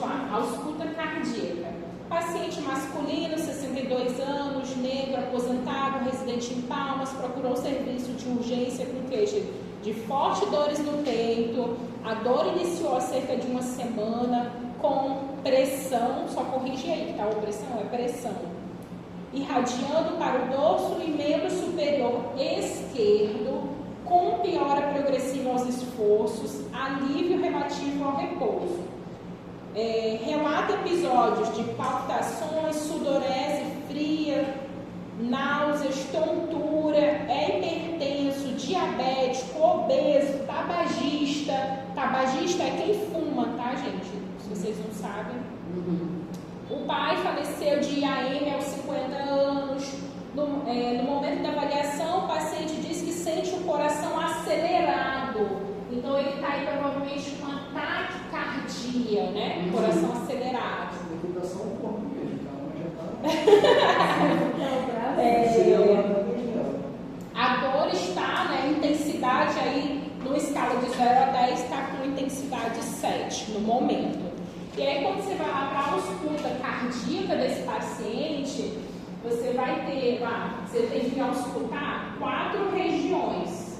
lá, ausculta cardíaca. Paciente masculino, 62 anos, negro, aposentado, residente em Palmas, procurou serviço de urgência com queixa de fortes dores no peito. A dor iniciou há cerca de uma semana com pressão, só corrige aí que tá opressão, é pressão, irradiando para o dorso e membro superior esquerdo, com piora progressiva aos esforços, alívio relativo ao repouso. Relata episódios de palpitações, sudorese fria, náuseas, tontura, é hipertenso, diabético, obeso, tabagista. Tabagista é quem fuma, tá, gente? Se vocês não sabem. O pai faleceu de IAM aos 50 anos. No momento da avaliação, o paciente diz que sente o coração acelerado. Então, ele está aí provavelmente com uma taquicardia, né? Coração acelerado. Recuperação do corpo mesmo, a dor está, né? Intensidade aí, numa escala de 0 a 10, está com intensidade 7 no momento. E aí, quando você vai lá para a ausculta cardíaca desse paciente, você vai ter lá, você tem que auscultar 4 regiões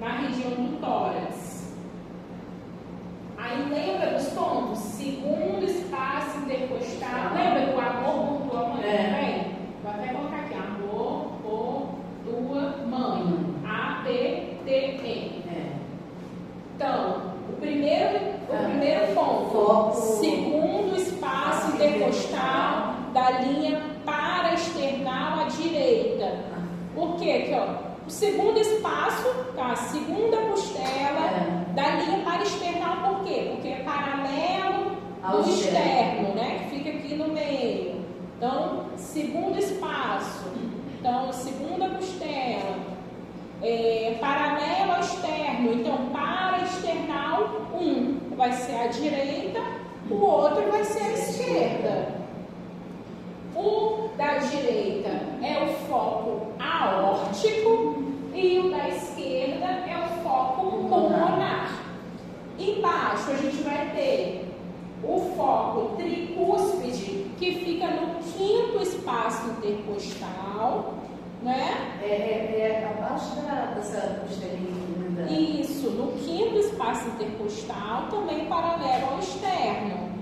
na região do tórax. Aí lembra dos pontos? Segundo espaço intercostal. Lembra do amor por tua mãe também? Vou até colocar aqui, amor por tua mãe. APTM. Então, o primeiro ponto, segundo espaço intercostal da linha paraesternal à direita. Por quê? Aqui, ó. O segundo espaço, tá? A segunda costela da linha paraesternal, por quê? Porque é paralelo ao externo, né? Que fica aqui no meio. Então, segundo espaço. Então, segunda costela. Paralelo ao externo. Então, paraesternal 1 vai ser à direita, o outro vai ser à esquerda. O da direita é o foco aórtico e o da esquerda é o foco pulmonar. Embaixo a gente vai ter o foco tricúspide, que fica no 5º espaço intercostal, né? Abaixo dessa costelinha. Isso, no 5º espaço intercostal, também paralelo ao externo.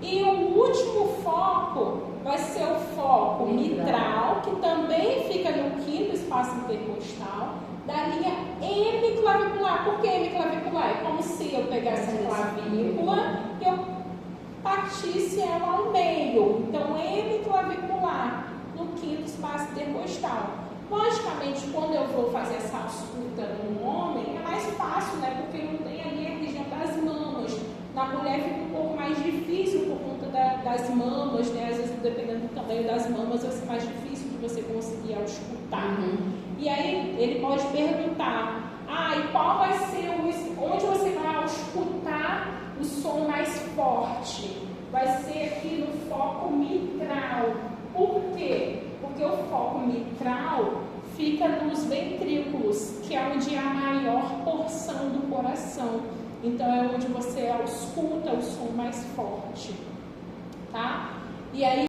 E o último foco vai ser o foco mitral, que também fica no 5º espaço intercostal, da linha hemiclavicular. Por que hemiclavicular? É como se eu pegasse a clavícula e eu partisse ela ao meio. Então, hemiclavicular, no 5º espaço intercostal. Logicamente, quando eu vou fazer essa ausculta no homem, é mais fácil, né? Porque não tem ali a região das mamas. Na mulher fica um pouco mais difícil por conta das mamas, né? Às vezes, dependendo do tamanho das mamas, vai ser mais difícil de você conseguir auscultar. E aí, ele pode perguntar, e qual vai ser onde você vai auscultar o som mais forte? Vai ser aqui no foco mitral. Por quê? Porque o foco mitral fica nos ventrículos, que é onde há a maior porção do coração. Então, é onde você ausculta o som mais forte, tá? E aí,